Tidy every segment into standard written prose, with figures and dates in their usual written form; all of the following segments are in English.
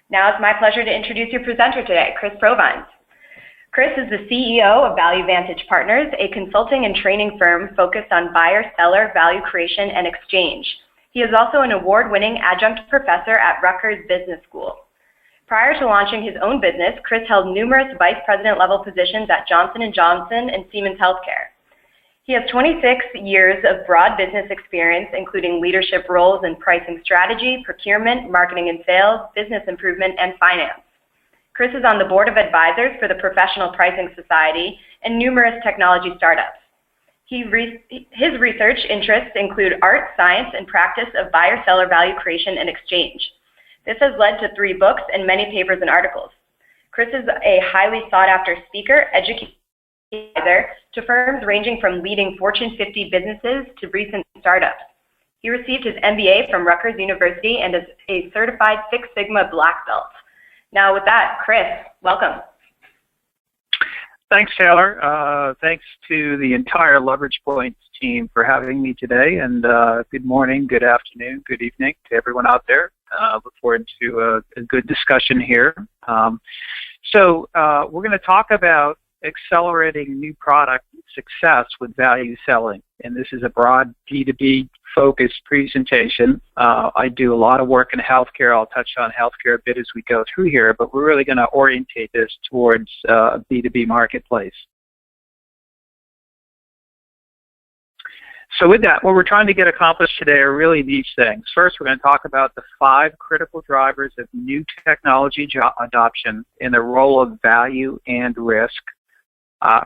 Now it's my pleasure to introduce your presenter today, Chris Provines. Chris is the CEO of Value Vantage Partners, a consulting and training firm focused on buyer-seller value creation and exchange. He is also an award-winning adjunct professor at Rutgers Business School. Prior to launching his own business, Chris held numerous vice president level positions at Johnson & Johnson and Siemens Healthcare. He has 26 years of broad business experience, including leadership roles in pricing strategy, procurement, marketing and sales, business improvement, and finance. Chris is on the board of advisors for the Professional Pricing Society and numerous technology startups. His research interests include art, science, and practice of buyer-seller value creation and exchange. This has led to 3 books and many papers and articles. Chris is a highly sought-after speaker, educator, to firms ranging from leading Fortune 50 businesses to recent startups. He received his MBA from Rutgers University and is a certified Six Sigma Black Belt. Now with that, Chris, welcome. Thanks, Taylor. Thanks to the entire Leverage Points team for having me today, and good morning, good afternoon, good evening to everyone out there. Look forward to a good discussion here. So we're going to talk about accelerating new product success with value selling, and this is a broad B2B focused presentation. I do a lot of work in healthcare. I'll touch on healthcare a bit as we go through here, but we're really going to orientate this towards B2B marketplace. So with that, what we're trying to get accomplished today are really these things. First, we're going to talk about the 5 critical drivers of new technology adoption and the role of value and risk.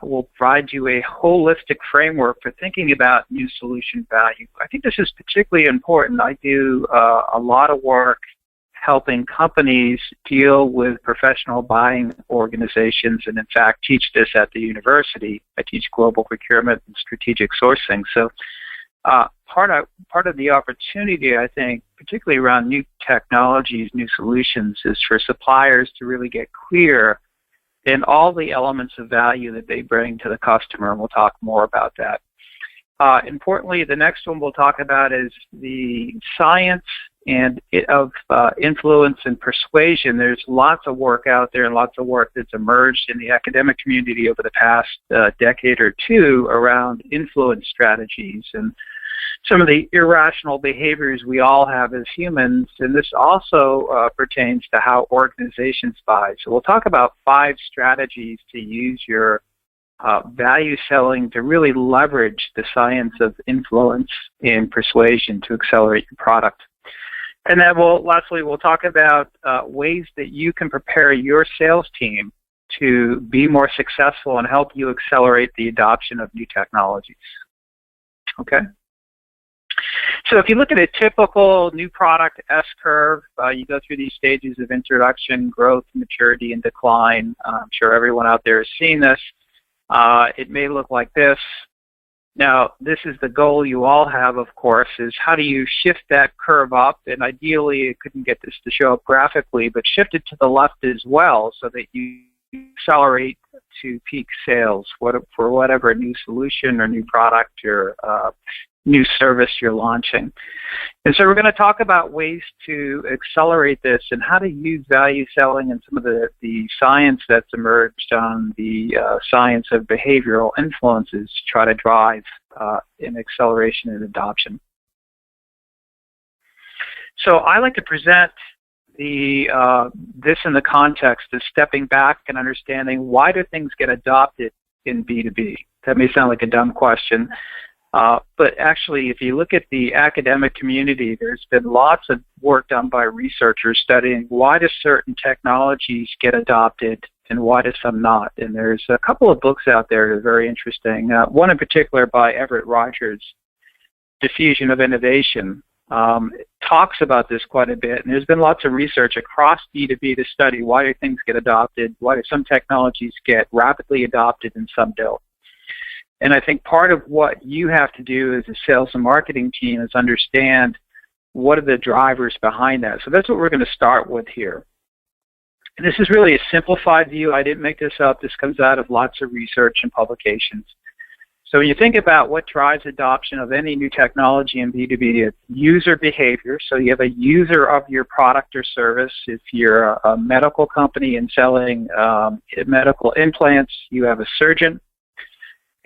We'll provide you a holistic framework for thinking about new solution value. I think this is particularly important. I do a lot of work helping companies deal with professional buying organizations, and in fact teach this at the university. I teach global procurement and strategic sourcing. So part of the opportunity, I think, particularly around new technologies, new solutions, is for suppliers to really get clear in all the elements of value that they bring to the customer, and we'll talk more about that. Importantly, the next one we'll talk about is the science of influence and persuasion. There's lots of work out there and lots of work that's emerged in the academic community over the past decade or two around influence strategies and some of the irrational behaviors we all have as humans, and this also pertains to how organizations buy. So we'll talk about 5 strategies to use your value selling to really leverage the science of influence and persuasion to accelerate your product. And then lastly, we'll talk about ways that you can prepare your sales team to be more successful and help you accelerate the adoption of new technologies. Okay? So if you look at a typical new product S-curve, you go through these stages of introduction, growth, maturity, and decline. I'm sure everyone out there has seen this. It may look like this. Now, this is the goal you all have, of course, is how do you shift that curve up? And ideally, I couldn't get this to show up graphically, but shift it to the left as well so that you accelerate to peak sales for whatever new solution or new product or new service you're launching. And so we're going to talk about ways to accelerate this and how to use value selling and some of the science that's emerged on the science of behavioral influences to try to drive an acceleration in adoption. So I like to present this in the context of stepping back and understanding why do things get adopted in B2B. That may sound like a dumb question. But actually, if you look at the academic community, there's been lots of work done by researchers studying why do certain technologies get adopted and why do some not. And there's a couple of books out there that are very interesting. One in particular by Everett Rogers, Diffusion of Innovation, talks about this quite a bit. And there's been lots of research across B2B to study why do things get adopted, why do some technologies get rapidly adopted and some don't. And I think part of what you have to do as a sales and marketing team is understand what are the drivers behind that. So that's what we're going to start with here. And this is really a simplified view. I didn't make this up. This comes out of lots of research and publications. So when you think about what drives adoption of any new technology in B2B, it's user behavior. So you have a user of your product or service. If you're a medical company and selling medical implants, you have a surgeon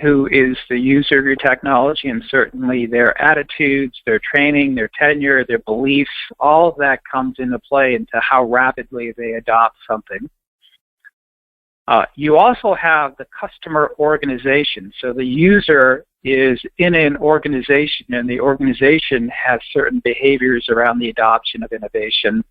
who is the user of your technology, and certainly their attitudes, their training, their tenure, their beliefs, all of that comes into play into how rapidly they adopt something. You also have the customer organization. So the user is in an organization, and the organization has certain behaviors around the adoption of innovation.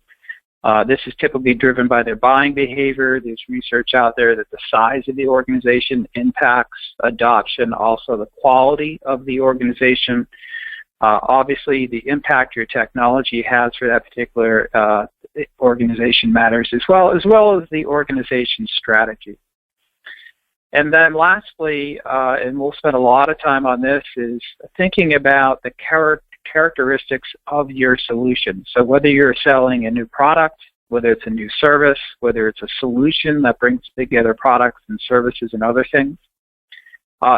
This is typically driven by their buying behavior. There's research out there that the size of the organization impacts adoption, also the quality of the organization. Obviously, the impact your technology has for that particular organization matters as well as the organization's strategy. And then lastly, and we'll spend a lot of time on this, is thinking about the characteristics of your solution. So whether you're selling a new product, whether it's a new service, whether it's a solution that brings together products and services and other things,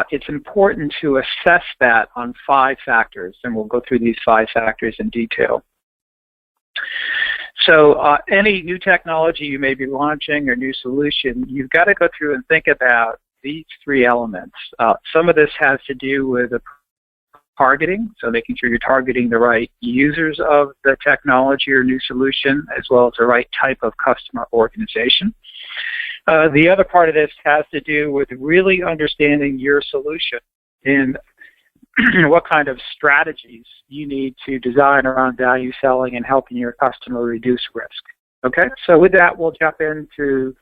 it's important to assess that on 5 factors, and we'll go through these 5 factors in detail. So any new technology you may be launching or new solution, you've got to go through and think about these 3 elements. Some of this has to do with the targeting, so making sure you're targeting the right users of the technology or new solution, as well as the right type of customer organization. The other part of this has to do with really understanding your solution and what kind of strategies you need to design around value selling and helping your customer reduce risk. Okay, so with that, we'll jump into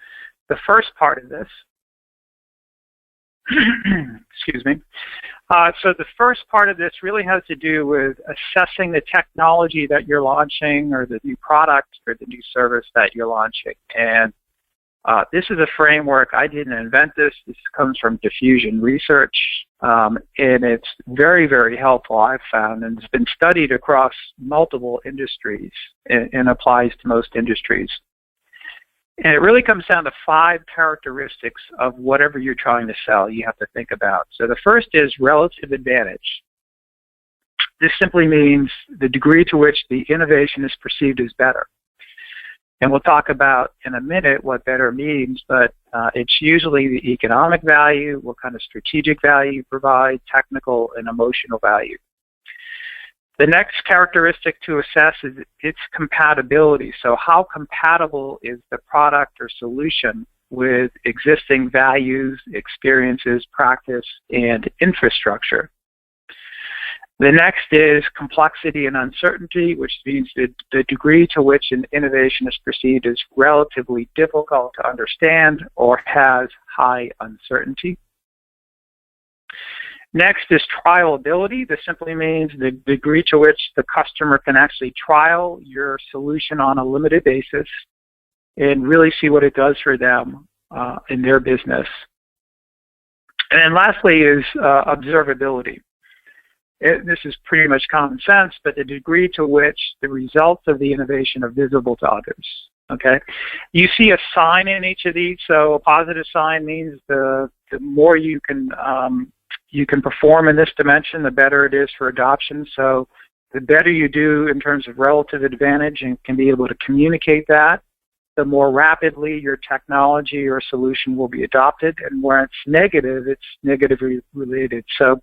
the first part of this. Excuse me. So the first part of this really has to do with assessing the technology that you're launching, or the new product or the new service that you're launching. And this is a framework. I didn't invent this. This comes from diffusion research, and it's very, very helpful, I've found, and it's been studied across multiple industries and applies to most industries. And it really comes down to 5 characteristics of whatever you're trying to sell you have to think about. So the first is relative advantage. This simply means the degree to which the innovation is perceived as better. And we'll talk about in a minute what better means, but it's usually the economic value, what kind of strategic value you provide, technical and emotional value. The next characteristic to assess is its compatibility. So how compatible is the product or solution with existing values, experiences, practice, and infrastructure? The next is complexity and uncertainty, which means the degree to which an innovation is perceived as relatively difficult to understand or has high uncertainty. Next is trialability. This simply means the degree to which the customer can actually trial your solution on a limited basis and really see what it does for them in their business. And then lastly is observability. This is pretty much common sense, but the degree to which the results of the innovation are visible to others. Okay, you see a sign in each of these. So a positive sign means the more you can perform in this dimension, the better it is for adoption. So the better you do in terms of relative advantage and can be able to communicate that, the more rapidly your technology or solution will be adopted. And where it's negatively related. So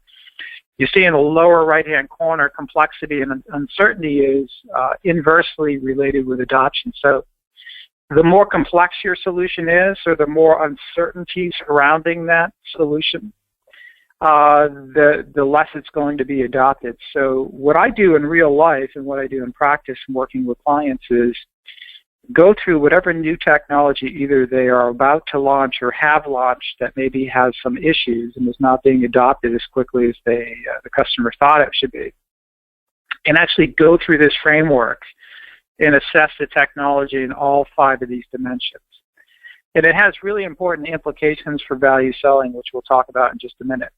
you see in the lower right-hand corner, complexity and uncertainty is inversely related with adoption. So the more complex your solution is, or the more uncertainty surrounding that solution, the less it's going to be adopted. So what I do in real life and what I do in practice and working with clients is go through whatever new technology either they are about to launch or have launched that maybe has some issues and is not being adopted as quickly as the customer thought it should be, and actually go through this framework and assess the technology in all 5 of these dimensions. And it has really important implications for value selling, which we'll talk about in just a minute.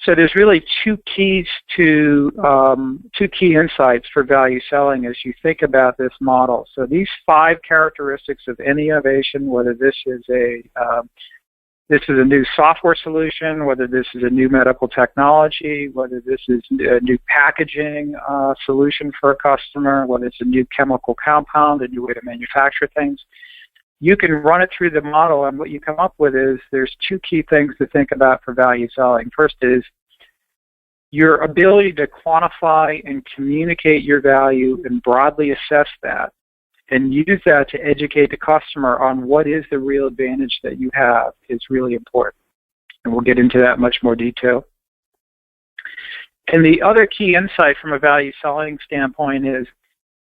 So there's really two key insights for value selling as you think about this model. So these 5 characteristics of any innovation, whether this is a this is a new software solution, whether this is a new medical technology, whether this is a new packaging solution for a customer, whether it's a new chemical compound, a new way to manufacture things. You can run it through the model, and what you come up with is there's two key things to think about for value selling. First is your ability to quantify and communicate your value and broadly assess that, and use that to educate the customer on what is the real advantage that you have is really important. And we'll get into that in much more detail. And the other key insight from a value selling standpoint is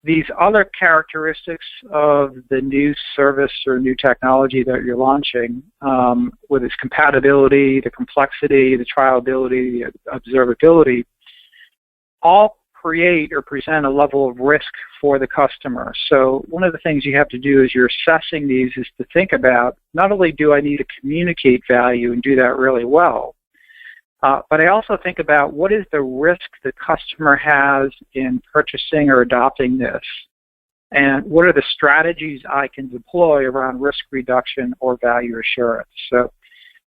these other characteristics of the new service or new technology that you're launching, with its compatibility, the complexity, the trialability, the observability, all create or present a level of risk for the customer. So one of the things you have to do as you're assessing these is to think about, not only do I need to communicate value and do that really well, but I also think about what is the risk the customer has in purchasing or adopting this, and what are the strategies I can deploy around risk reduction or value assurance. So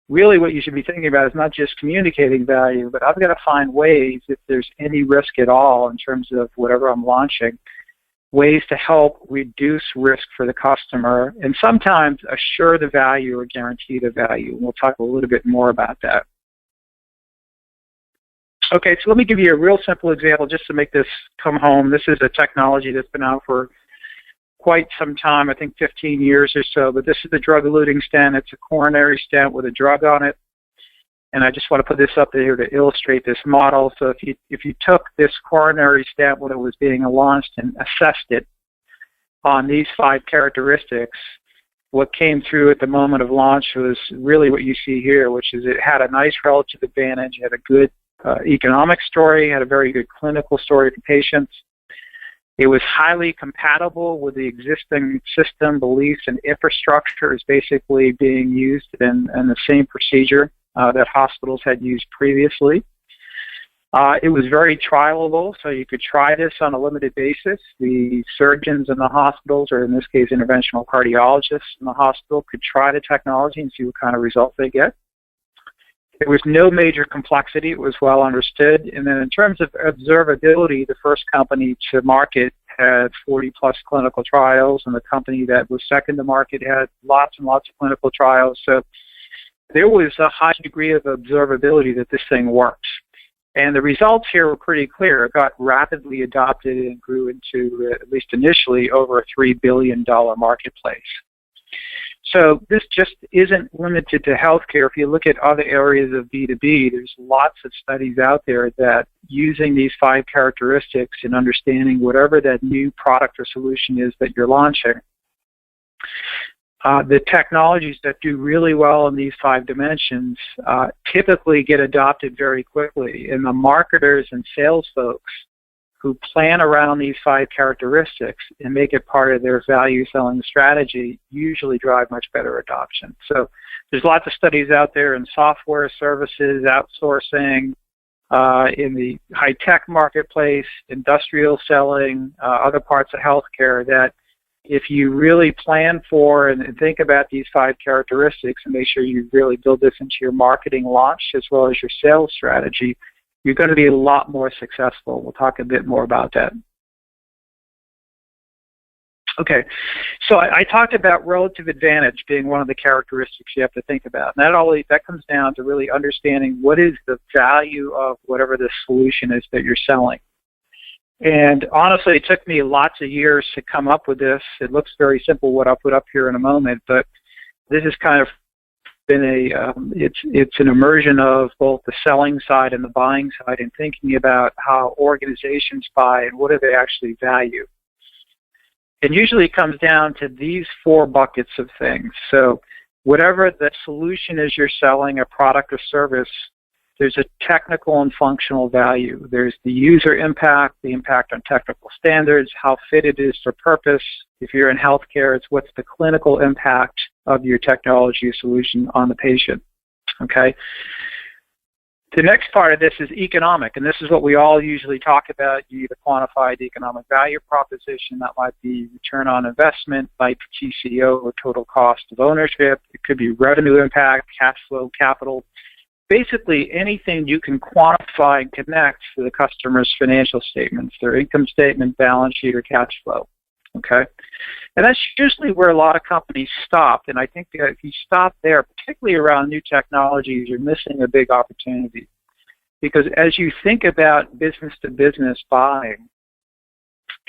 really what you should be thinking about is not just communicating value, but I've got to find ways, if there's any risk at all in terms of whatever I'm launching, ways to help reduce risk for the customer and sometimes assure the value or guarantee the value. We'll talk a little bit more about that. Okay, so let me give you a real simple example just to make this come home. This is a technology that's been out for quite some time, I think 15 years or so, but this is the drug-eluting stent. It's a coronary stent with a drug on it. And I just want to put this up there to illustrate this model. So if you took this coronary stent when it was being launched and assessed it on these 5 characteristics, what came through at the moment of launch was really what you see here, which is it had a nice relative advantage, it had a good economic story, had a very good clinical story for patients. It was highly compatible with the existing system, beliefs, and infrastructure is basically being used in the same procedure that hospitals had used previously. It was very trialable, so you could try this on a limited basis. The surgeons in the hospitals, or in this case interventional cardiologists in the hospital, could try the technology and see what kind of results they get. There was no major complexity. It was well understood. And then in terms of observability, the first company to market had 40-plus clinical trials, and the company that was second to market had lots and lots of clinical trials. So there was a high degree of observability that this thing works. And the results here were pretty clear. It got rapidly adopted and grew into, at least initially, over a $3 billion marketplace. So this just isn't limited to healthcare. If you look at other areas of B2B, there's lots of studies out there that using these 5 characteristics and understanding whatever that new product or solution is that you're launching, the technologies that do really well in these 5 dimensions typically get adopted very quickly. And the marketers and sales folks who plan around these 5 characteristics and make it part of their value selling strategy usually drive much better adoption. So there's lots of studies out there in software, services, outsourcing, in the high-tech marketplace, industrial selling, other parts of healthcare, that if you really plan for and think about these 5 characteristics and make sure you really build this into your marketing launch as well as your sales strategy, you're going to be a lot more successful. We'll talk a bit more about that. Okay, so I talked about relative advantage being one of the characteristics you have to think about. And that comes down to really understanding what is the value of whatever the solution is that you're selling. And honestly, it took me lots of years to come up with this. It looks very simple, what I'll put up here in a moment, but this is kind of been it's an immersion of both the selling side and the buying side and thinking about how organizations buy and what do they actually value. And usually it comes down to these 4 buckets of things. So whatever the solution is you're selling, a product or service, there's a technical and functional value. There's the user impact, the impact on technical standards, how fit it is for purpose. If you're in healthcare, it's what's the clinical impact of your technology solution on the patient, okay? The next part of this is economic, and this is what we all usually talk about. You either quantify the economic value proposition, that might be return on investment, might be TCO or total cost of ownership. It could be revenue impact, cash flow, capital. Basically anything you can quantify and connect to the customer's financial statements, their income statement, balance sheet, or cash flow. Okay? And that's usually where a lot of companies stop. And I think that if you stop there, particularly around new technologies, you're missing a big opportunity. Because as you think about business-to-business buying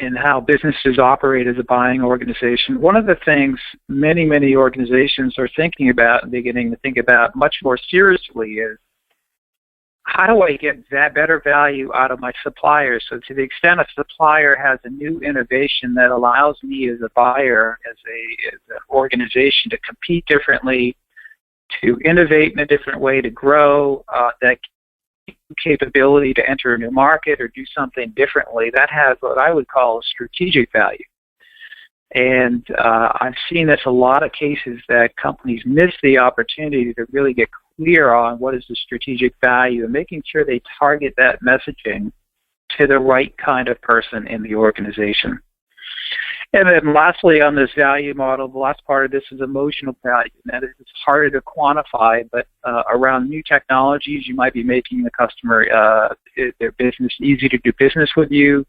and how businesses operate as a buying organization, one of the things many, many organizations are thinking about and beginning to think about much more seriously is, how do I get that better value out of my suppliers? So to the extent a supplier has a new innovation that allows me as a buyer, as an organization, to compete differently, to innovate in a different way, to grow, that capability to enter a new market or do something differently, that has what I would call a strategic value. And I've seen this a lot of cases that companies miss the opportunity to really get clear on what is the strategic value and making sure they target that messaging to the right kind of person in the organization. And then lastly, on this value model, the last part of this is emotional value. And that is, it's harder to quantify, but around new technologies, you might be making the customer, their business easy to do business with you.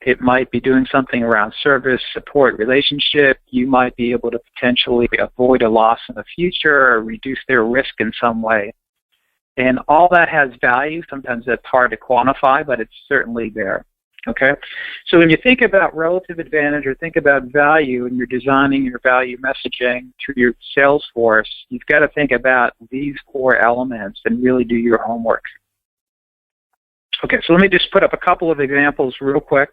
It might be doing something around service, support, relationship. You might be able to potentially avoid a loss in the future or reduce their risk in some way. And all that has value. Sometimes that's hard to quantify, but it's certainly there. Okay? So when you think about relative advantage or think about value and you're designing your value messaging through your sales force, you've got to think about these core elements and really do your homework. Okay, so let me just put up a couple of examples real quick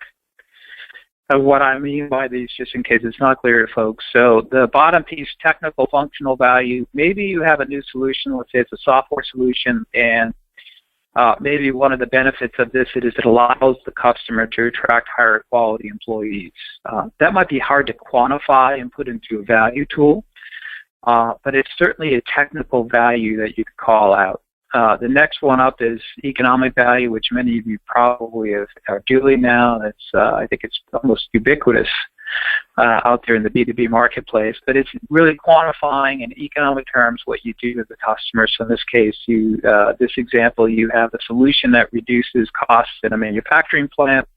of what I mean by these, just in case it's not clear to folks. So the bottom piece, technical functional value, maybe you have a new solution, let's say it's a software solution, and maybe one of the benefits of this is it allows the customer to attract higher quality employees. That might be hard to quantify and put into a value tool, but it's certainly a technical value that you could call out. The next one up is economic value, which many of you probably are doing now. It's, I think it's almost ubiquitous out there in the B2B marketplace, but it's really quantifying in economic terms what you do with the customer. So in this case, this example, you have a solution that reduces costs in a manufacturing plant,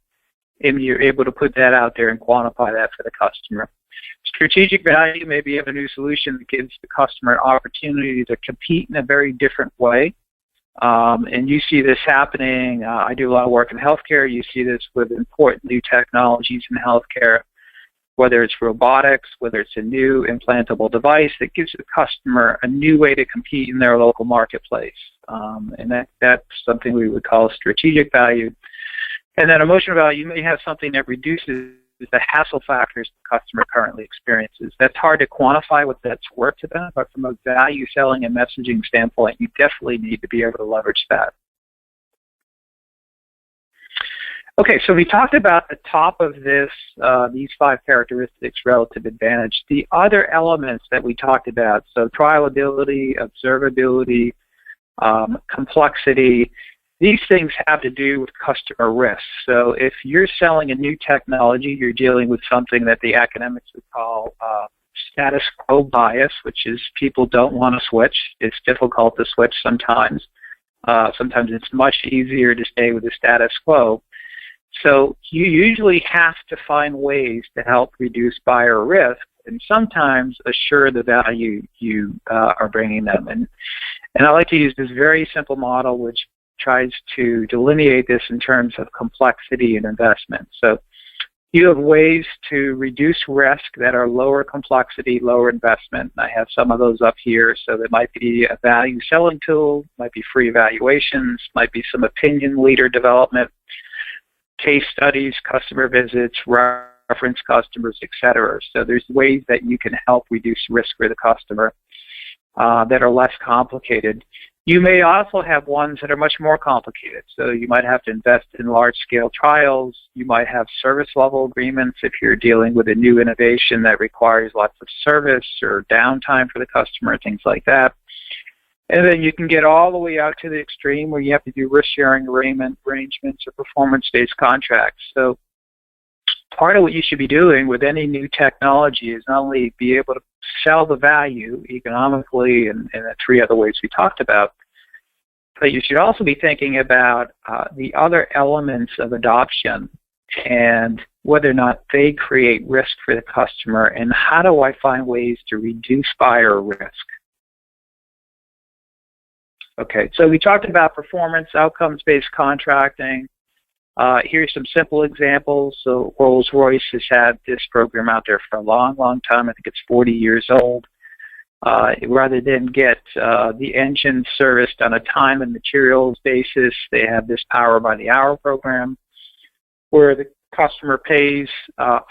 and you're able to put that out there and quantify that for the customer. Strategic value, maybe you have a new solution that gives the customer an opportunity to compete in a very different way. And you see this happening. I do a lot of work in healthcare. You see this with important new technologies in healthcare, whether it's robotics, whether it's a new implantable device that gives the customer a new way to compete in their local marketplace. And that's something we would call strategic value. And then emotional value, you may have something that reduces the hassle factors the customer currently experiences. That's hard to quantify what that's worth to them, but from a value selling and messaging standpoint, you definitely need to be able to leverage that. Okay, so we talked about the top of this, these 5 characteristics, relative advantage. The other elements that we talked about, so trialability, observability, complexity, these things have to do with customer risk. So if you're selling a new technology, you're dealing with something that the academics would call status quo bias, which is people don't want to switch. It's difficult to switch sometimes. Sometimes it's much easier to stay with the status quo. So you usually have to find ways to help reduce buyer risk and sometimes assure the value you are bringing them. And I like to use this very simple model which tries to delineate this in terms of complexity and investment. So you have ways to reduce risk that are lower complexity, lower investment. I have some of those up here. So there might be a value selling tool, might be free evaluations, might be some opinion leader development, case studies, customer visits, reference customers, etc. So there's ways that you can help reduce risk for the customer that are less complicated. You may also have ones that are much more complicated. So you might have to invest in large-scale trials. You might have service-level agreements if you're dealing with a new innovation that requires lots of service or downtime for the customer, things like that. And then you can get all the way out to the extreme where you have to do risk-sharing arrangements or performance-based contracts. So part of what you should be doing with any new technology is not only be able to sell the value economically and the three other ways we talked about, but you should also be thinking about the other elements of adoption and whether or not they create risk for the customer, and how do I find ways to reduce buyer risk. Okay, so we talked about performance, outcomes-based contracting. Here's some simple examples. So Rolls-Royce has had this program out there for a long, long time. I think it's 40 years old. Rather than get the engine serviced on a time and materials basis, they have this power by the hour program where the customer pays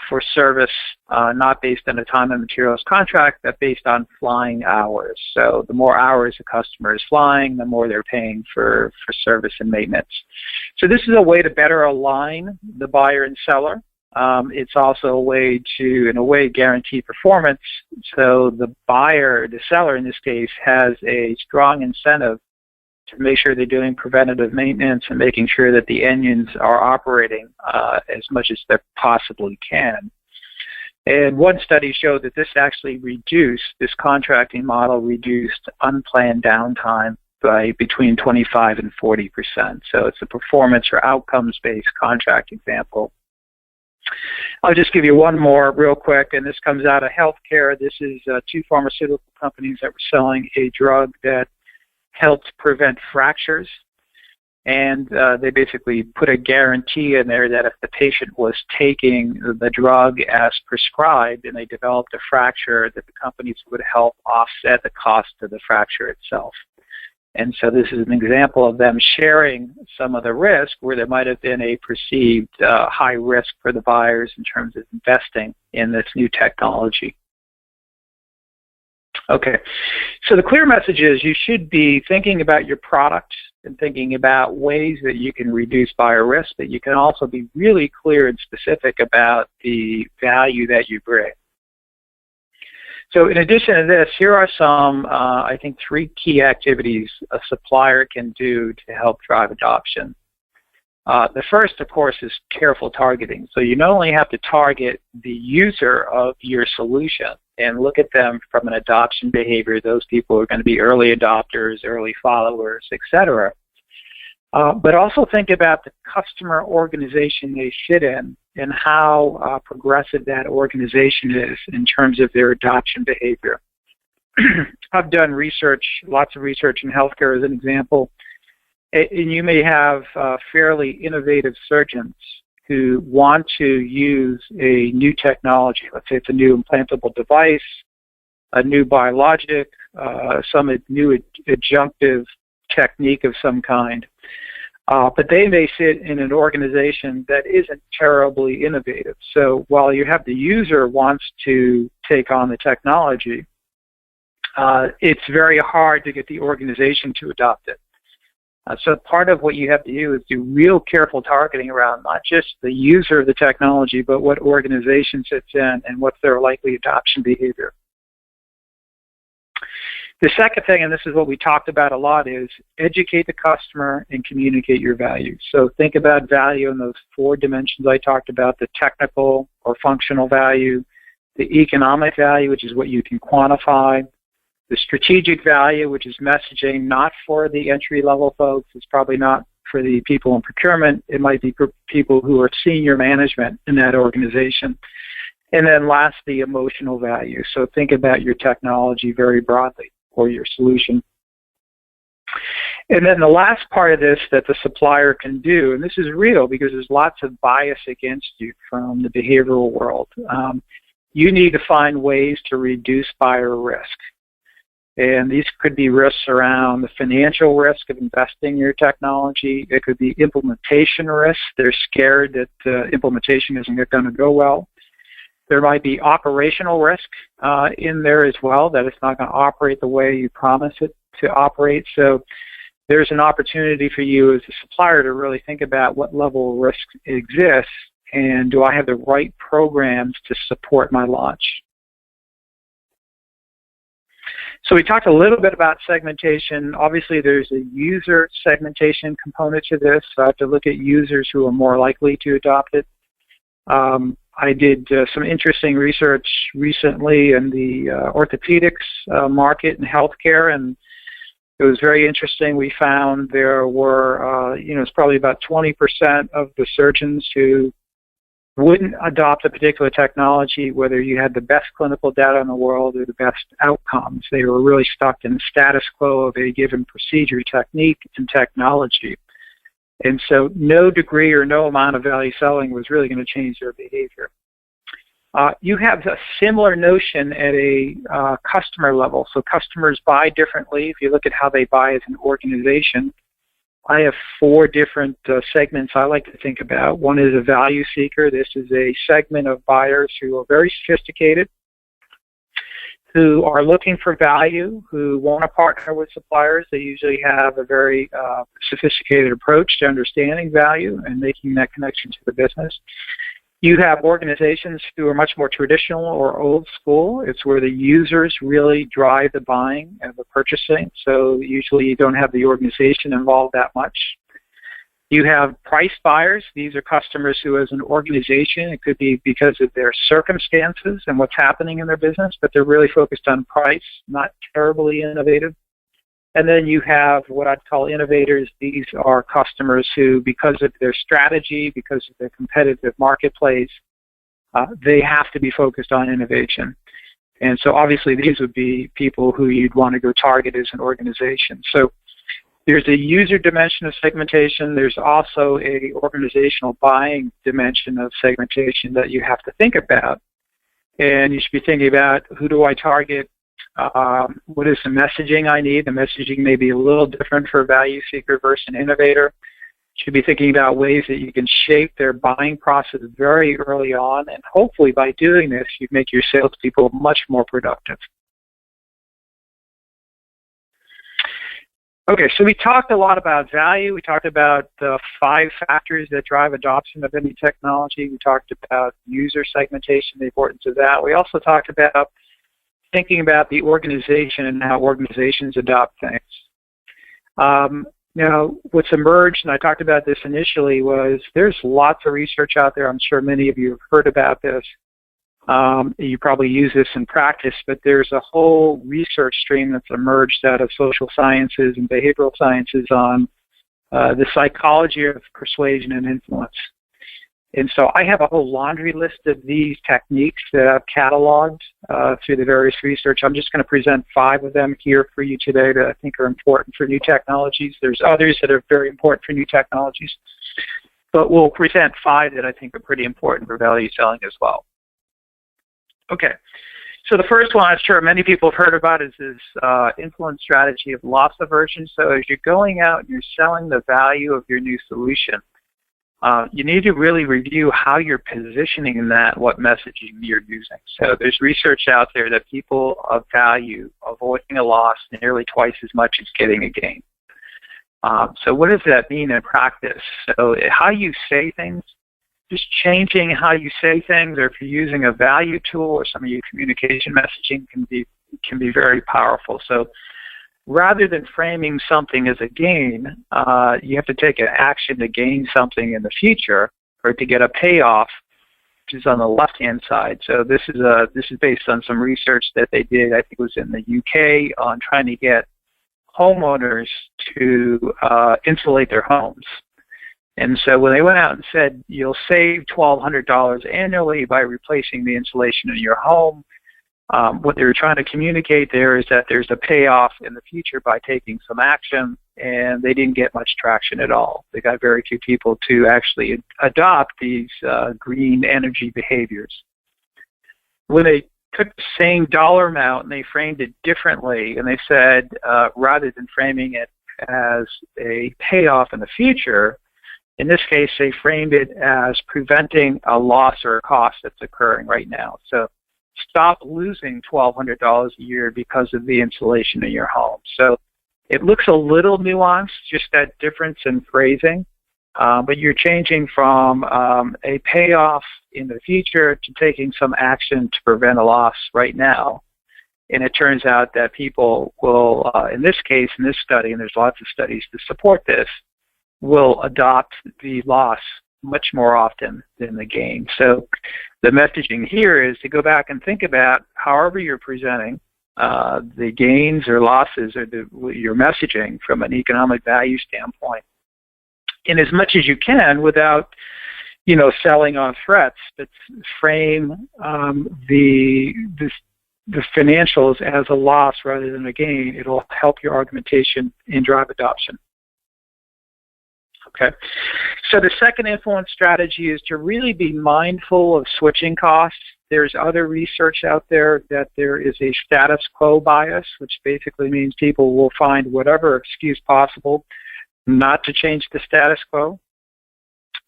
for service not based on a time and materials contract, but based on flying hours. So the more hours the customer is flying, the more they're paying for service and maintenance. So this is a way to better align the buyer and seller. It's also a way to, in a way, guarantee performance. So the buyer, the seller in this case, has a strong incentive to make sure they're doing preventative maintenance and making sure that the engines are operating as much as they possibly can. And one study showed that this actually reduced, this contracting model reduced unplanned downtime by between 25 and 40%. So it's a performance or outcomes-based contract example. I'll just give you one more real quick, and this comes out of healthcare. This is two pharmaceutical companies that were selling a drug that helped prevent fractures, and they basically put a guarantee in there that if the patient was taking the drug as prescribed and they developed a fracture, that the companies would help offset the cost of the fracture itself. And so this is an example of them sharing some of the risk where there might have been a perceived high risk for the buyers in terms of investing in this new technology. Okay, so the clear message is you should be thinking about your product and thinking about ways that you can reduce buyer risk, but you can also be really clear and specific about the value that you bring. So in addition to this, here are some, I think, 3 key activities a supplier can do to help drive adoption. The first, of course, is careful targeting. So you not only have to target the user of your solution and look at them from an adoption behavior, those people are going to be early adopters, early followers, etc. But also think about the customer organization they sit in and how progressive that organization is in terms of their adoption behavior. I've done research, lots of research in healthcare as an example, and you may have fairly innovative surgeons who want to use a new technology. Let's say it's a new implantable device, a new biologic, some new adjunctive technique of some kind. But they may sit in an organization that isn't terribly innovative. So while you have the user wants to take on the technology, it's very hard to get the organization to adopt it. So part of what you have to do is do real careful targeting around not just the user of the technology, but what organization sits in and what's their likely adoption behavior. The second thing, and this is what we talked about a lot, is educate the customer and communicate your value. So think about value in those 4 dimensions I talked about: the technical or functional value, the economic value, which is what you can quantify, the strategic value, which is messaging, not for the entry-level folks. It's probably not for the people in procurement. It might be for people who are senior management in that organization. And then last, the emotional value. So think about your technology very broadly, or your solution. And then the last part of this that the supplier can do, and this is real because there's lots of bias against you from the behavioral world, you need to find ways to reduce buyer risk. And these could be risks around the financial risk of investing in your technology. It could be implementation risk. They're scared that implementation isn't going to go well. There might be operational risk in there as well, that it's not going to operate the way you promise it to operate. So there's an opportunity for you as a supplier to really think about what level of risk exists, and do I have the right programs to support my launch. So we talked a little bit about segmentation. Obviously, there's a user segmentation component to this. So I have to look at users who are more likely to adopt it. I did some interesting research recently in the orthopedics market and healthcare, and it was very interesting. We found there were, it's probably about 20% of the surgeons who wouldn't adopt a particular technology, whether you had the best clinical data in the world or the best outcomes. They were really stuck in the status quo of a given procedure, technique, and technology. And so no degree or no amount of value selling was really going to change their behavior. You have a similar notion at a customer level. So customers buy differently. If you look at how they buy as an organization, I have 4 different segments I like to think about. One is a value seeker. This is a segment of buyers who are very sophisticated, who are looking for value, who want to partner with suppliers. They usually have a very sophisticated approach to understanding value and making that connection to the business. You have organizations who are much more traditional or old school. It's where the users really drive the buying and the purchasing. So usually you don't have the organization involved that much. You have price buyers. These are customers who, as an organization, it could be because of their circumstances and what's happening in their business, but they're really focused on price, not terribly innovative. And then you have what I'd call innovators. These are customers who, because of their strategy, because of their competitive marketplace, they have to be focused on innovation. And so obviously these would be people who you'd want to go target as an organization. So there's a user dimension of segmentation. There's also a organizational buying dimension of segmentation that you have to think about. And you should be thinking about, who do I target? What is the messaging I need? The messaging may be a little different for a value seeker versus an innovator. You should be thinking about ways that you can shape their buying process very early on, and hopefully by doing this, you make your salespeople much more productive. Okay, so we talked a lot about value. We talked about the 5 factors that drive adoption of any technology. We talked about user segmentation, the importance of that. We also talked about thinking about the organization and how organizations adopt things. Now, what's emerged, and I talked about this initially, was there's lots of research out there. I'm sure many of you have heard about this. You probably use this in practice, but there's a whole research stream that's emerged out of social sciences and behavioral sciences on the psychology of persuasion and influence. And so I have a whole laundry list of these techniques that I've cataloged through the various research. I'm just going to present 5 of them here for you today that I think are important for new technologies. There's others that are very important for new technologies, but we'll present 5 that I think are pretty important for value selling as well. Okay, so the first one I'm sure many people have heard about is this influence strategy of loss aversion. So as you're going out and you're selling the value of your new solution, you need to really review how you're positioning that, what messaging you're using. So there's research out there that people of value avoiding a loss nearly twice as much as getting a gain. So what does that mean in practice? So how you say things, just changing how you say things, or if you're using a value tool or some of your communication messaging can be very powerful. So rather than framing something as a gain, you have to take an action to gain something in the future or to get a payoff, which is on the left-hand side. So this is based on some research that they did, I think it was in the UK, on trying to get homeowners to insulate their homes. And so when they went out and said, you'll save $1,200 annually by replacing the insulation in your home, what they were trying to communicate there is that there's a payoff in the future by taking some action, and they didn't get much traction at all. They got very few people to actually adopt these green energy behaviors. When they took the same dollar amount and they framed it differently, and they said, rather than framing it as a payoff in the future, in this case, they framed it as preventing a loss or a cost that's occurring right now. So stop losing $1,200 a year because of the insulation in your home. So it looks a little nuanced, just that difference in phrasing, but you're changing from a payoff in the future to taking some action to prevent a loss right now. And it turns out that people will, in this case, in this study, and there's lots of studies to support this, will adopt the loss much more often than the gain. So the messaging here is to go back and think about however you're presenting the gains or losses or your messaging from an economic value standpoint, in as much as you can without, selling on threats, but frame the financials as a loss rather than a gain. It'll help your argumentation and drive adoption. Okay, so the second influence strategy is to really be mindful of switching costs. There's other research out there that there is a status quo bias, which basically means people will find whatever excuse possible not to change the status quo.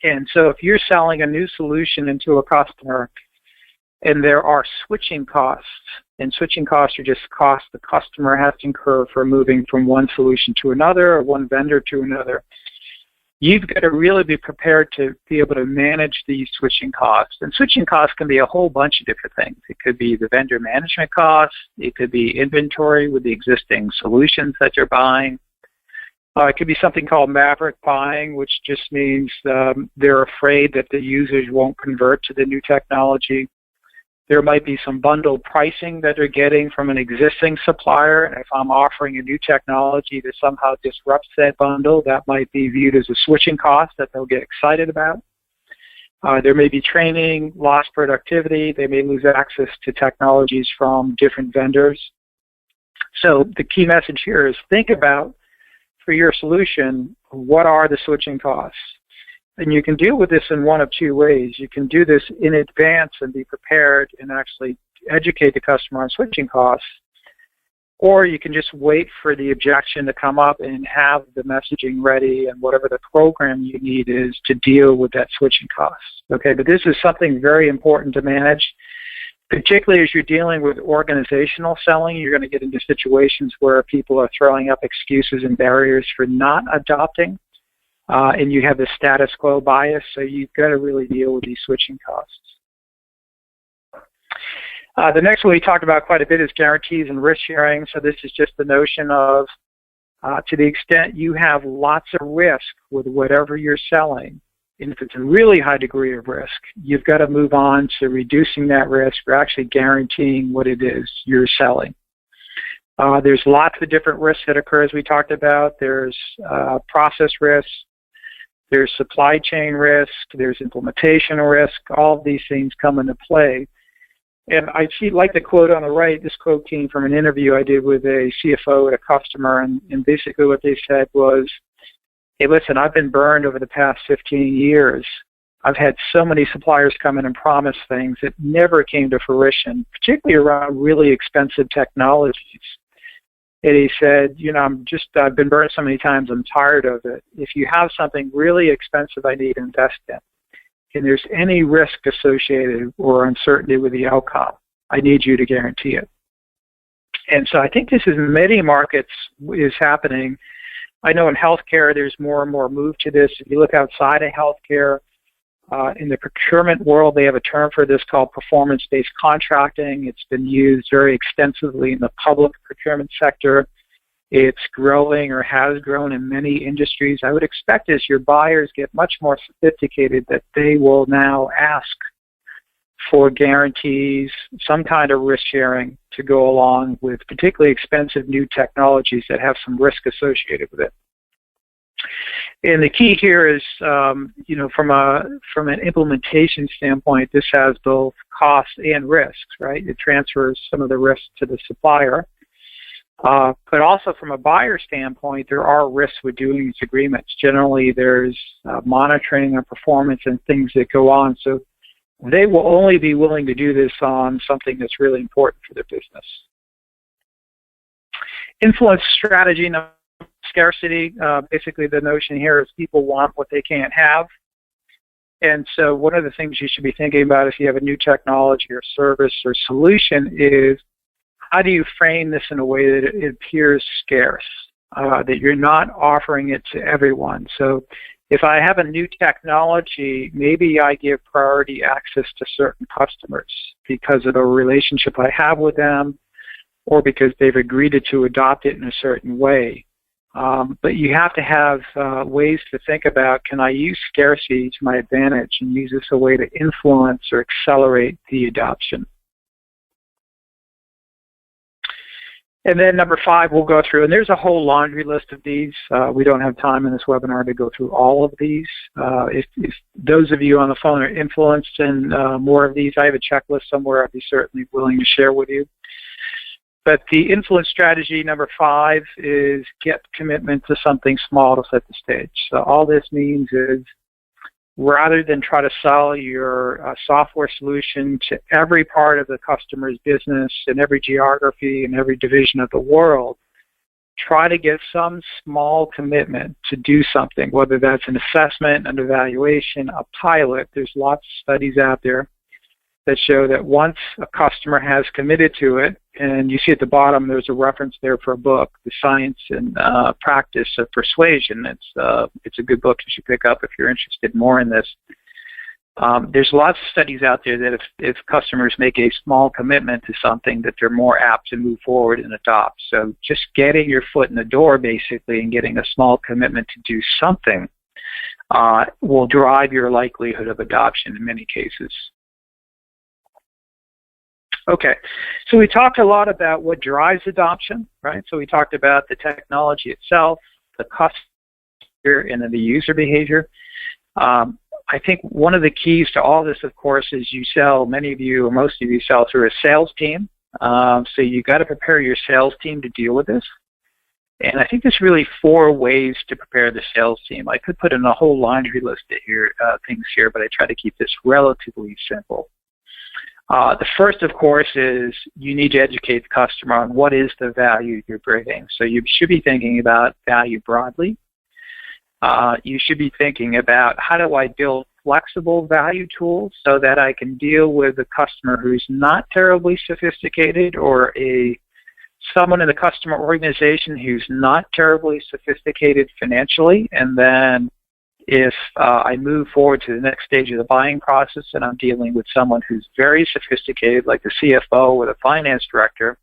And so if you're selling a new solution into a customer and there are switching costs, and switching costs are just costs the customer has to incur for moving from one solution to another or one vendor to another, you've got to really be prepared to be able to manage these switching costs. And switching costs can be a whole bunch of different things. It could be the vendor management costs. It could be inventory with the existing solutions that you're buying. It could be something called maverick buying, which just means they're afraid that the users won't convert to the new technology. There might be some bundled pricing that they're getting from an existing supplier, and if I'm offering a new technology that somehow disrupts that bundle, that might be viewed as a switching cost that they'll get excited about. There may be training, lost productivity. They may lose access to technologies from different vendors. So the key message here is think about, for your solution, what are the switching costs? And you can deal with this in one of two ways. You can do this in advance and be prepared and actually educate the customer on switching costs, or you can just wait for the objection to come up and have the messaging ready and whatever the program you need is to deal with that switching cost. Okay, but this is something very important to manage, particularly as you're dealing with organizational selling. You're going to get into situations where people are throwing up excuses and barriers for not adopting. And you have the status quo bias, so you've got to really deal with these switching costs. The next one we talked about quite a bit is guarantees and risk sharing. So this is just the notion of, to the extent you have lots of risk with whatever you're selling, and if it's a really high degree of risk, you've got to move on to reducing that risk or actually guaranteeing what it is you're selling. There's lots of different risks that occur, as we talked about. There's process risk. There's supply chain risk, there's implementation risk, all of these things come into play. And I like the quote on the right. This quote came from an interview I did with a CFO at a customer, and basically what they said was, hey, listen, I've been burned over the past 15 years. I've had so many suppliers come in and promise things that never came to fruition, particularly around really expensive technologies. And he said, I've been burned so many times, I'm tired of it. If you have something really expensive I need to invest in, and there's any risk associated or uncertainty with the outcome, I need you to guarantee it. And so I think this is in many markets is happening. I know in healthcare there's more and more move to this. If you look outside of healthcare, in the procurement world, they have a term for this called performance-based contracting. It's been used very extensively in the public procurement sector. It's growing or has grown in many industries. I would expect as your buyers get much more sophisticated that they will now ask for guarantees, some kind of risk sharing to go along with particularly expensive new technologies that have some risk associated with it. And the key here is, from an implementation standpoint, this has both costs and risks, right? It transfers some of the risks to the supplier. But also from a buyer standpoint, there are risks with doing these agreements. Generally, there's monitoring of performance and things that go on. So they will only be willing to do this on something that's really important for their business. Influence strategy. Scarcity, basically the notion here is people want what they can't have. And so one of the things you should be thinking about if you have a new technology or service or solution is how do you frame this in a way that it appears scarce, that you're not offering it to everyone. So if I have a new technology, maybe I give priority access to certain customers because of the relationship I have with them, or because they've agreed to adopt it in a certain way. But you have to have ways to think about, can I use scarcity to my advantage and use this a way to influence or accelerate the adoption? And then number 5, we'll go through, and there's a whole laundry list of these. We don't have time in this webinar to go through all of these. If those of you on the phone are influenced in more of these, I have a checklist somewhere I'd be certainly willing to share with you. But the influence strategy number 5 is get commitment to something small to set the stage. So all this means is, rather than try to sell your software solution to every part of the customer's business in every geography and every division of the world, try to get some small commitment to do something, whether that's an assessment, an evaluation, a pilot. There's lots of studies out there that show that once a customer has committed to it, and you see at the bottom there's a reference there for a book, The Science and Practice of Persuasion. It's a good book you should pick up if you're interested more in this. There's lots of studies out there that if customers make a small commitment to something, that they're more apt to move forward and adopt. So just getting your foot in the door, basically, and getting a small commitment to do something will drive your likelihood of adoption in many cases. Okay, so we talked a lot about what drives adoption, right? So we talked about the technology itself, the customer, and then the user behavior. I think one of the keys to all this, of course, is you sell, many of you, or most of you sell through a sales team. So you've got to prepare your sales team to deal with this. And I think there's really 4 ways to prepare the sales team. I could put in a whole laundry list of things here, but I try to keep this relatively simple. The first, of course, is you need to educate the customer on what is the value you're bringing. So you should be thinking about value broadly. You should be thinking about, how do I build flexible value tools so that I can deal with a customer who's not terribly sophisticated, or someone in the customer organization who's not terribly sophisticated financially, and then if I move forward to the next stage of the buying process and I'm dealing with someone who's very sophisticated, like the CFO or the finance director,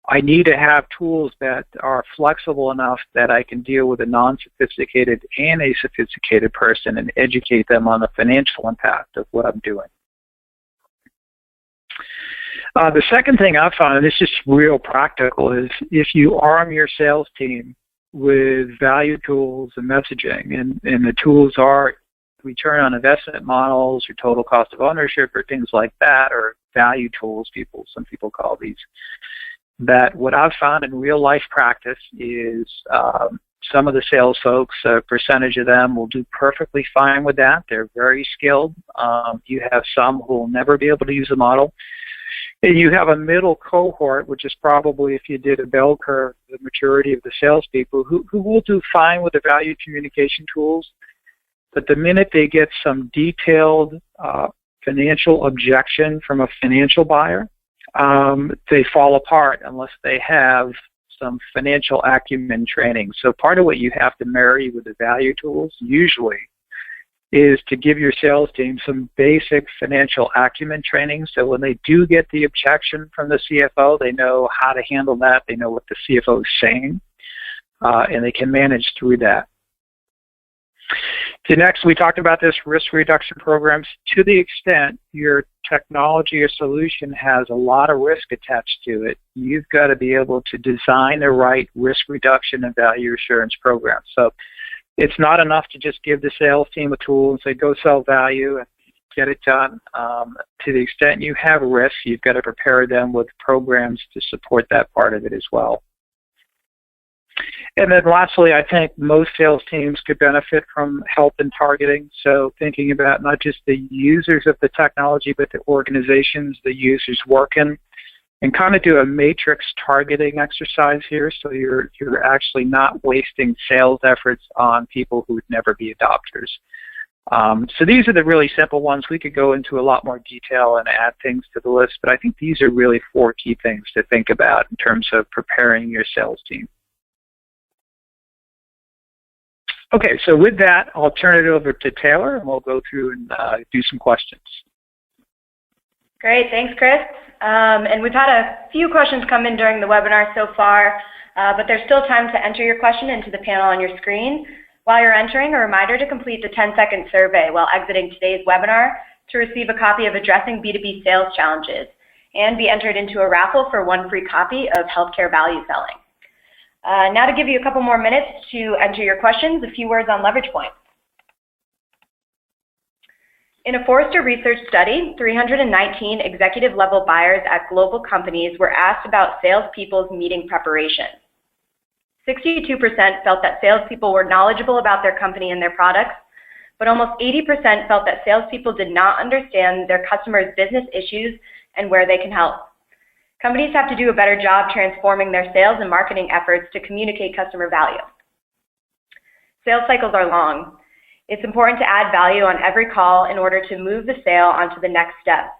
I need to have tools that are flexible enough that I can deal with a non-sophisticated and a sophisticated person and educate them on the financial impact of what I'm doing. The second thing I found, and this is real practical, is if you arm your sales team with value tools and messaging, and the tools are return on investment models or total cost of ownership or things like that, or value tools, some people call these, that what I've found in real life practice is some of the sales folks, a percentage of them will do perfectly fine with that. They're very skilled. You have some who will never be able to use the model. And you have a middle cohort, which is probably, if you did a bell curve, the maturity of the salespeople, who will do fine with the value communication tools. But the minute they get some detailed financial objection from a financial buyer, they fall apart unless they have some financial acumen training. So part of what you have to marry with the value tools, usually, is to give your sales team some basic financial acumen training, so when they do get the objection from the CFO, they know how to handle that, they know what the CFO is saying, and they can manage through that. So next, we talked about this risk reduction programs. To the extent your technology or solution has a lot of risk attached to it, you've got to be able to design the right risk reduction and value assurance program. So it's not enough to just give the sales team a tool and say, go sell value and get it done. To the extent you have risk, you've got to prepare them with programs to support that part of it as well. And then lastly, I think most sales teams could benefit from help in targeting. So thinking about not just the users of the technology, but the organizations the users work in, and kind of do a matrix targeting exercise here, so you're actually not wasting sales efforts on people who would never be adopters. So these are the really simple ones. We could go into a lot more detail and add things to the list, but I think these are really 4 key things to think about in terms of preparing your sales team. Okay, so with that, I'll turn it over to Taylor, and we'll go through and do some questions. Great, thanks, Chris. And we've had a few questions come in during the webinar so far, but there's still time to enter your question into the panel on your screen. While you're entering, a reminder to complete the 10-second survey while exiting today's webinar to receive a copy of Addressing B2B Sales Challenges and be entered into a raffle for one free copy of Healthcare Value Selling. Now to give you a couple more minutes to enter your questions, a few words on leverage point. In a Forrester research study, 319 executive-level buyers at global companies were asked about salespeople's meeting preparation. 62% felt that salespeople were knowledgeable about their company and their products, but almost 80% felt that salespeople did not understand their customers' business issues and where they can help. Companies have to do a better job transforming their sales and marketing efforts to communicate customer value. Sales cycles are long. It's important to add value on every call in order to move the sale onto the next step.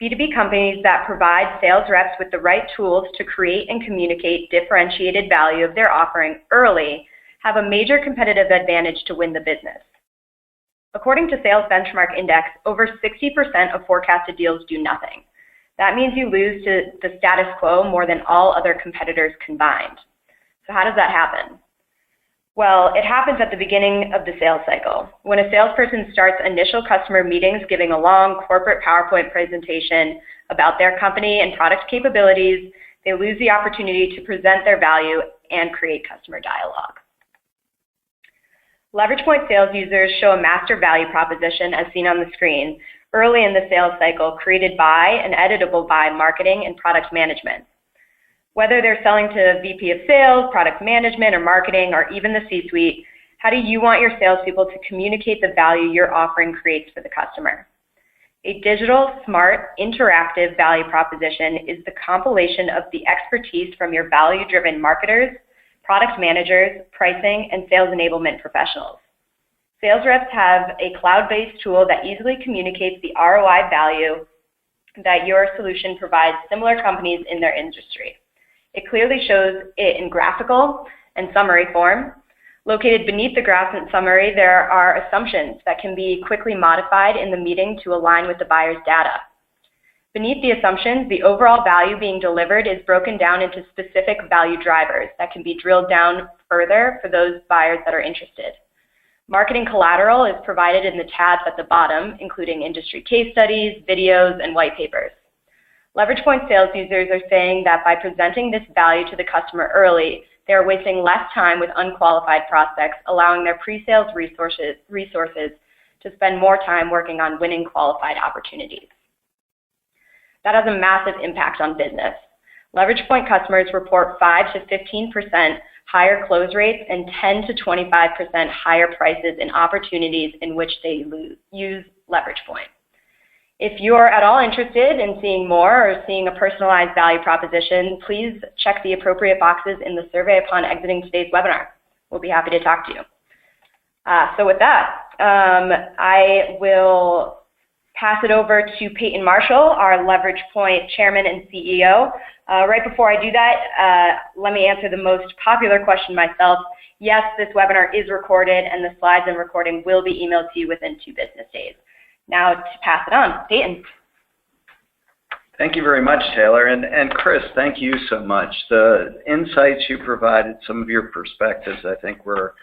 B2B companies that provide sales reps with the right tools to create and communicate differentiated value of their offering early have a major competitive advantage to win the business. According to Sales Benchmark Index, over 60% of forecasted deals do nothing. That means you lose to the status quo more than all other competitors combined. So how does that happen? Well, it happens at the beginning of the sales cycle. When a salesperson starts initial customer meetings giving a long corporate PowerPoint presentation about their company and product capabilities, they lose the opportunity to present their value and create customer dialogue. Leverage point sales users show a master value proposition as seen on the screen early in the sales cycle, created by and editable by marketing and product management. Whether they're selling to VP of sales, product management, or marketing, or even the C-suite, how do you want your salespeople to communicate the value your offering creates for the customer? A digital, smart, interactive value proposition is the compilation of the expertise from your value-driven marketers, product managers, pricing, and sales enablement professionals. Sales reps have a cloud-based tool that easily communicates the ROI value that your solution provides similar companies in their industry. It clearly shows it in graphical and summary form. Located beneath the graph and summary, there are assumptions that can be quickly modified in the meeting to align with the buyer's data. Beneath the assumptions, the overall value being delivered is broken down into specific value drivers that can be drilled down further for those buyers that are interested. Marketing collateral is provided in the tabs at the bottom, including industry case studies, videos, and white papers. Leverage point sales users are saying that by presenting this value to the customer early, they are wasting less time with unqualified prospects, allowing their pre-sales resources to spend more time working on winning qualified opportunities. That has a massive impact on business. Leverage point customers report 5 to 15% higher close rates and 10 to 25% higher prices in opportunities in which they use leverage point. If you're at all interested in seeing more or seeing a personalized value proposition, please check the appropriate boxes in the survey upon exiting today's webinar. We'll be happy to talk to you. So with that, I will pass it over to Peyton Marshall, our Leverage Point Chairman and CEO. Right before I do that, let me answer the most popular question myself. Yes, this webinar is recorded, and the slides and recording will be emailed to you within 2 business days. Now to pass it on, Peyton. Thank you very much, Taylor. And Chris, thank you so much. The insights you provided, some of your perspectives, I think were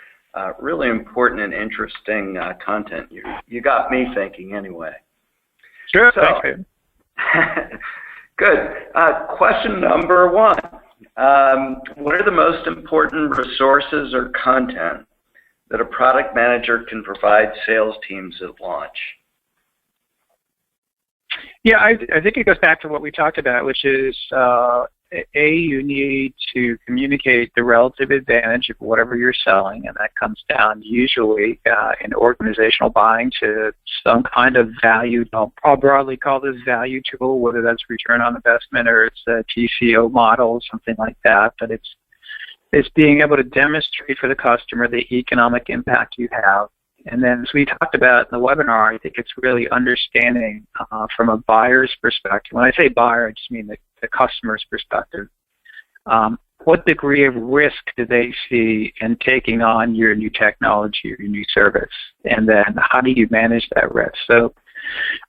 really important and interesting content. You got me thinking anyway. Sure, so, thanks, Peyton. Good. Question number 1. What are the most important resources or content that a product manager can provide sales teams at launch? Yeah, I think it goes back to what we talked about, which is, you need to communicate the relative advantage of whatever you're selling, and that comes down usually in organizational buying to some kind of value. I'll broadly call this value tool, whether that's return on investment or it's a TCO model, something like that. But it's being able to demonstrate for the customer the economic impact you have. And then, as we talked about in the webinar, I think it's really understanding from a buyer's perspective. When I say buyer, I just mean the customer's perspective. What degree of risk do they see in taking on your new technology or your new service? And then how do you manage that risk? So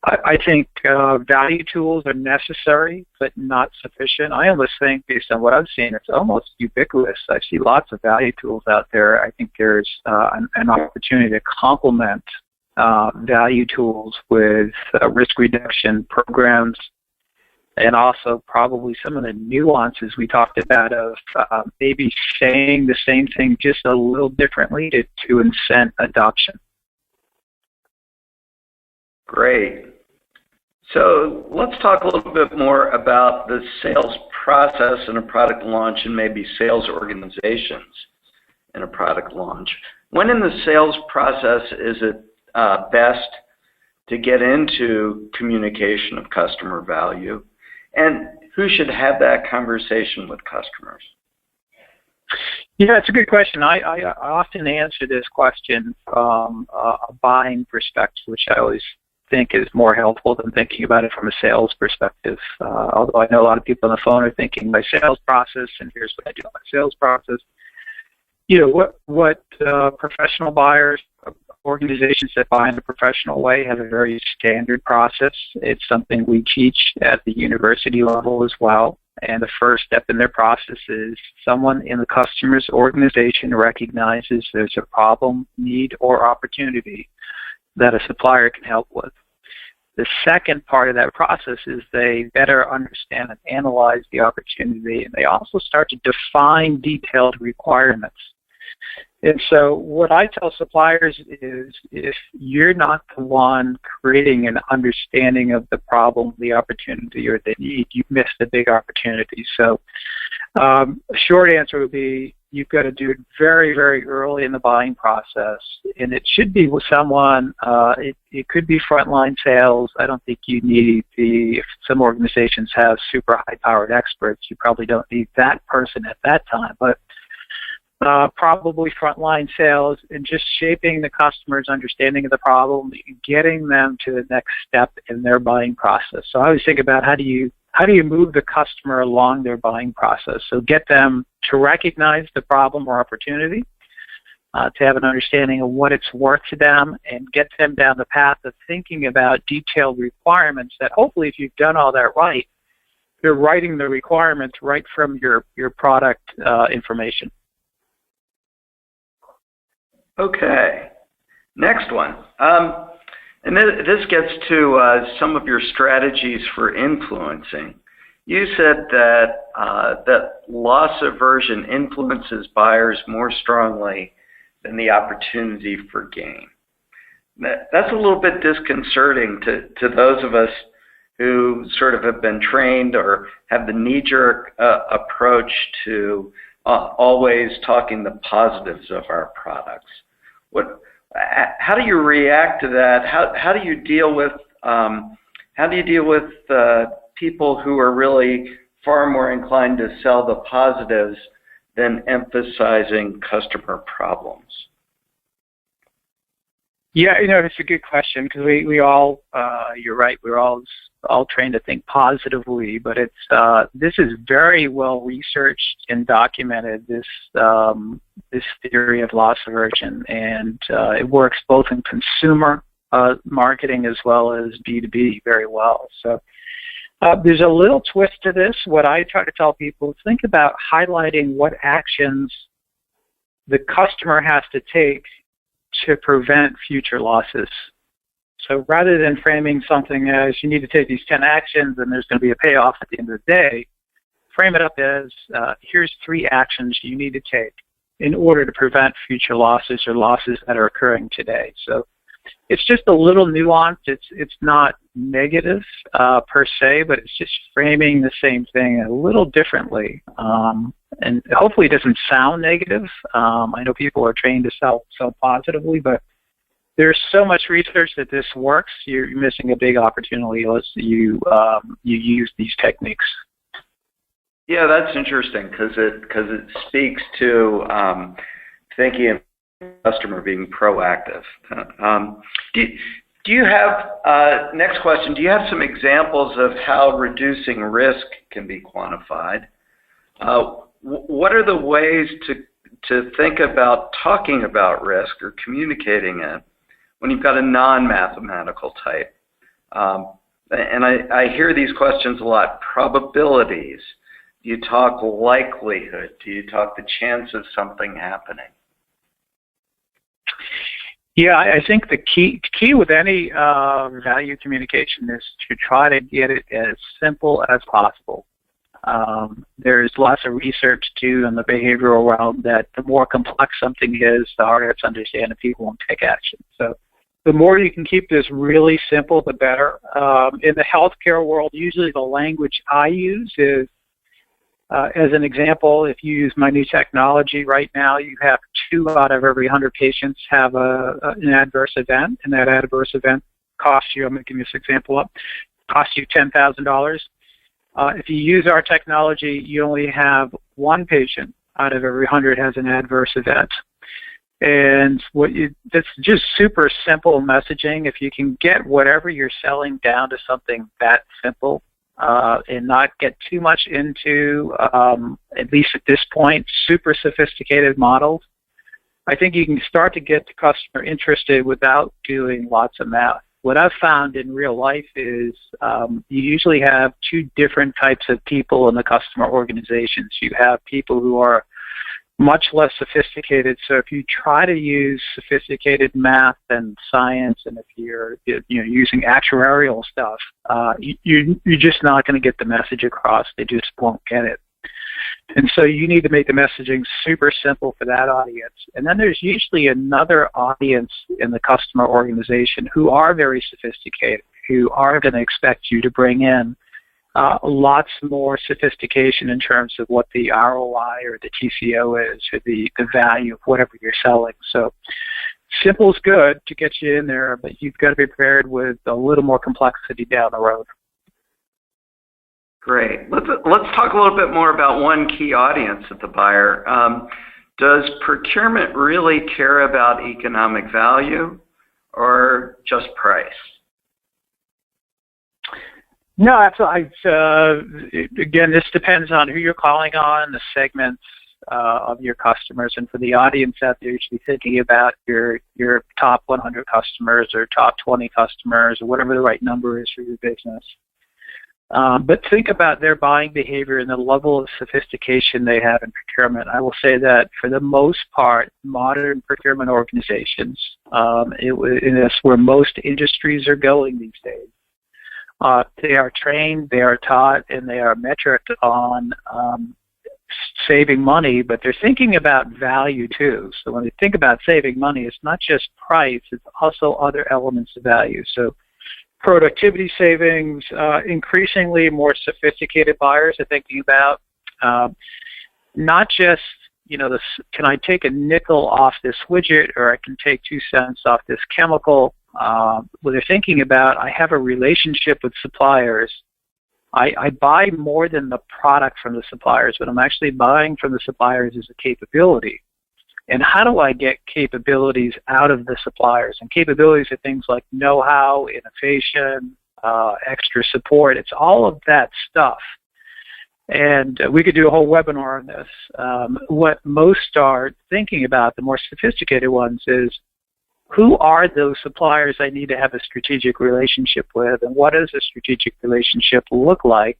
I think value tools are necessary, but not sufficient. I almost think, based on what I've seen, it's almost ubiquitous. I see lots of value tools out there. I think there's an opportunity to complement value tools with risk reduction programs, and also probably some of the nuances we talked about of maybe saying the same thing just a little differently to incent adoption. Great. So let's talk a little bit more about the sales process in a product launch and maybe sales organizations in a product launch. When in the sales process is it best to get into communication of customer value, and who should have that conversation with customers? Yeah, it's a good question. I often answer this question from a buying perspective, which I always think is more helpful than thinking about it from a sales perspective. Although I know a lot of people on the phone are thinking my sales process, and here's what I do in my sales process. You know, what professional buyers, organizations that buy in a professional way have a very standard process. It's something we teach at the university level as well. And the first step in their process is someone in the customer's organization recognizes there's a problem, need, or opportunity that a supplier can help with. The second part of that process is they better understand and analyze the opportunity, and they also start to define detailed requirements. And so what I tell suppliers is, if you're not the one creating an understanding of the problem, the opportunity, or the need, you've missed a big opportunity. So a short answer would be, you've got to do it very, very early in the buying process. And it should be with someone, it could be frontline sales. I don't think you need if some organizations have super high-powered experts, you probably don't need that person at that time. But probably frontline sales, and just shaping the customer's understanding of the problem, getting them to the next step in their buying process. So I always think about how do you move the customer along their buying process. So get them to recognize the problem or opportunity, to have an understanding of what it's worth to them, and get them down the path of thinking about detailed requirements that hopefully, if you've done all that right, you're writing the requirements right from your product information. Okay, next one. And this gets to some of your strategies for influencing. You said that that loss aversion influences buyers more strongly than the opportunity for gain. That's a little bit disconcerting to those of us who sort of have been trained or have the knee-jerk approach to always talking the positives of our products. How do you react to that? How do you deal with people who are really far more inclined to sell the positives than emphasizing customer problems? Yeah, you know, it's a good question, because we all, you're right, we're all trained to think positively, but this is very well researched and documented, this theory of loss aversion, and it works both in consumer marketing as well as B2B very well. So there's a little twist to this. What I try to tell people is think about highlighting what actions the customer has to take to prevent future losses. So rather than framing something as you need to take these 10 actions and there's going to be a payoff at the end of the day, frame it up as here's 3 actions you need to take in order to prevent future losses or losses that are occurring today. So it's just a little nuanced. It's not negative per se, but it's just framing the same thing a little differently. And hopefully it doesn't sound negative. I know people are trained to sell positively, but there's so much research that this works. You're missing a big opportunity unless you use these techniques. Yeah, that's interesting, because it speaks to thinking of the customer being proactive. Do you have, next question, do you have some examples of how reducing risk can be quantified? What are the ways to think about talking about risk or communicating it when you've got a non-mathematical type? And I hear these questions a lot. Probabilities. Do you talk likelihood? Do you talk the chance of something happening? Yeah, I think the key with any value communication is to try to get it as simple as possible. There's lots of research too in the behavioral realm that the more complex something is, the harder it's to understand and people won't take action. So the more you can keep this really simple, the better. In the healthcare world, usually the language I use is, as an example, if you use my new technology right now, you have 2 out of every 100 patients have an adverse event, and that adverse event costs you, I'm going to give you this example up, costs you $10,000. If you use our technology, you only have 1 patient out of every 100 has an adverse event. And that's just super simple messaging. If you can get whatever you're selling down to something that simple, and not get too much into, at least at this point, super sophisticated models, I think you can start to get the customer interested without doing lots of math. What I've found in real life is you usually have 2 different types of people in the customer organizations. You have people who are much less sophisticated. So if you try to use sophisticated math and science, and if you're using actuarial stuff, you're just not going to get the message across. They just won't get it. And so you need to make the messaging super simple for that audience. And then there's usually another audience in the customer organization who are very sophisticated, who are going to expect you to bring in lots more sophistication in terms of what the ROI or the TCO is, or the value of whatever you're selling. So simple is good to get you in there, but you've got to be prepared with a little more complexity down the road. Great. Let's talk a little bit more about one key audience at the buyer. Does procurement really care about economic value or just price? No, again, this depends on who you're calling on, the segments of your customers, and for the audience out there, you should be thinking about your top 100 customers or top 20 customers or whatever the right number is for your business. But think about their buying behavior and the level of sophistication they have in procurement. I will say that for the most part, modern procurement organizations, and that's where most industries are going these days. They are trained, they are taught, and they are metriced on saving money, but they're thinking about value too. So when they think about saving money, it's not just price, it's also other elements of value. So productivity savings, increasingly more sophisticated buyers are thinking about not just, can I take a nickel off this widget, or I can take 2 cents off this chemical. What they're thinking about, I have a relationship with suppliers. I buy more than the product from the suppliers, but I'm actually buying from the suppliers as a capability. And how do I get capabilities out of the suppliers? And capabilities are things like know-how, innovation, extra support. It's all of that stuff. And we could do a whole webinar on this. What most are thinking about, the more sophisticated ones, is who are those suppliers I need to have a strategic relationship with, and what does a strategic relationship look like?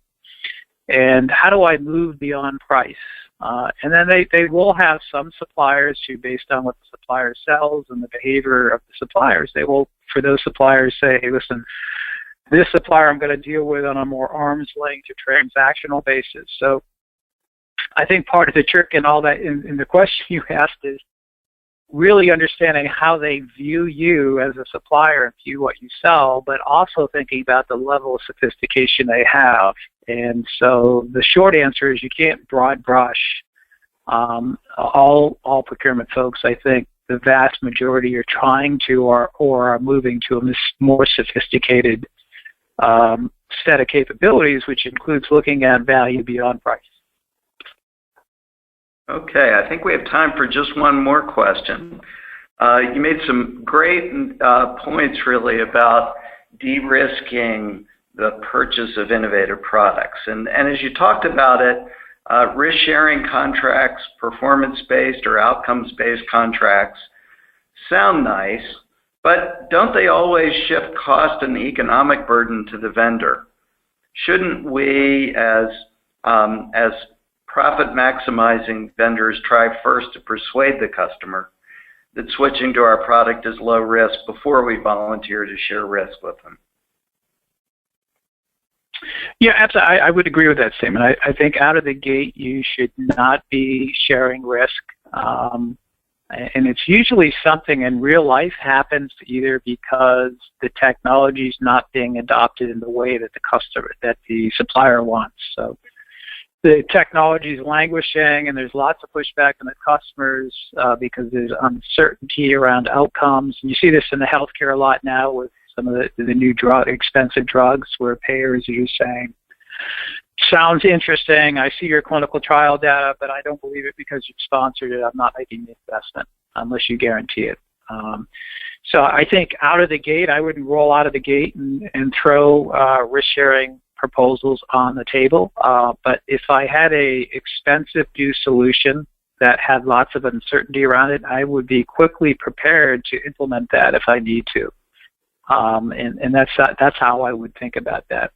And how do I move beyond price? And then they will have some suppliers who, based on what the supplier sells and the behavior of the suppliers, they will, for those suppliers, say, hey, listen, this supplier I'm going to deal with on a more arm's length or transactional basis. So I think part of the trick in all that, in the question you asked, is really understanding how they view you as a supplier and view what you sell, but also thinking about the level of sophistication they have. And so the short answer is you can't broad brush all procurement folks. I think the vast majority are trying to or are moving to a more sophisticated set of capabilities, which includes looking at value beyond price. Okay, I think we have time for just one more question. You made some great points really about de-risking the purchase of innovative products. And as you talked about it, risk-sharing contracts, performance-based or outcomes-based contracts sound nice, But don't they always shift cost and economic burden to the vendor? Shouldn't we, as profit-maximizing vendors, try first to persuade the customer that switching to our product is low risk before we volunteer to share risk with them? Yeah, absolutely. I would agree with that statement. I think out of the gate, you should not be sharing risk. And it's usually something in real life happens either because the technology is not being adopted in the way that the supplier wants. So the technology is languishing, and there's lots of pushback on the customers because there's uncertainty around outcomes. And you see this in the healthcare a lot now with some of the new expensive drugs, where payers are just saying, sounds interesting, I see your clinical trial data, but I don't believe it because you've sponsored it. I'm not making the investment unless you guarantee it. So I think out of the gate, I wouldn't roll out of the gate and throw risk-sharing proposals on the table. But if I had a expensive new solution that had lots of uncertainty around it, I would be quickly prepared to implement that if I need to. And that's how I would think about that.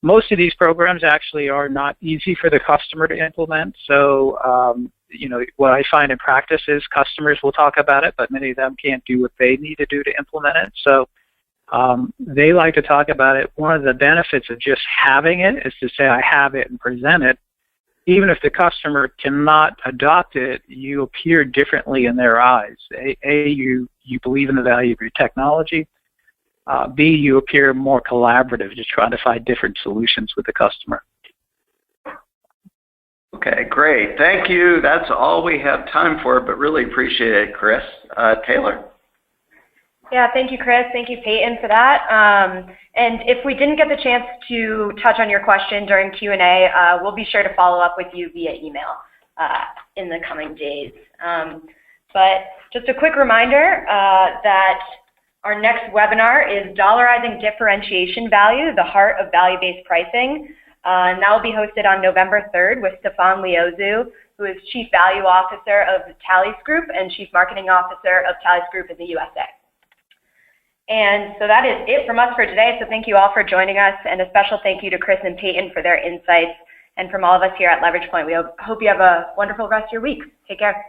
Most of these programs actually are not easy for the customer to implement. So, what I find in practice is customers will talk about it, but many of them can't do what they need to do to implement it. So they like to talk about it. One of the benefits of just having it is to say, I have it and present it. Even if the customer cannot adopt it, you appear differently in their eyes. You believe in the value of your technology. B, you appear more collaborative, just trying to find different solutions with the customer. Okay, great. Thank you. That's all we have time for, but really appreciate it, Chris. Taylor? Yeah, thank you, Chris. Thank you, Peyton, for that. And if we didn't get the chance to touch on your question during Q&A, we'll be sure to follow up with you via email in the coming days. But just a quick reminder that our next webinar is Dollarizing Differentiation Value, the Heart of Value-Based Pricing. And that will be hosted on November 3rd with Stefan Leozu, who is Chief Value Officer of the Thales Group and Chief Marketing Officer of Thales Group in the USA. And so that is it from us for today. So thank you all for joining us, and a special thank you to Chris and Peyton for their insights. And from all of us here at Leverage Point, we hope you have a wonderful rest of your week. Take care.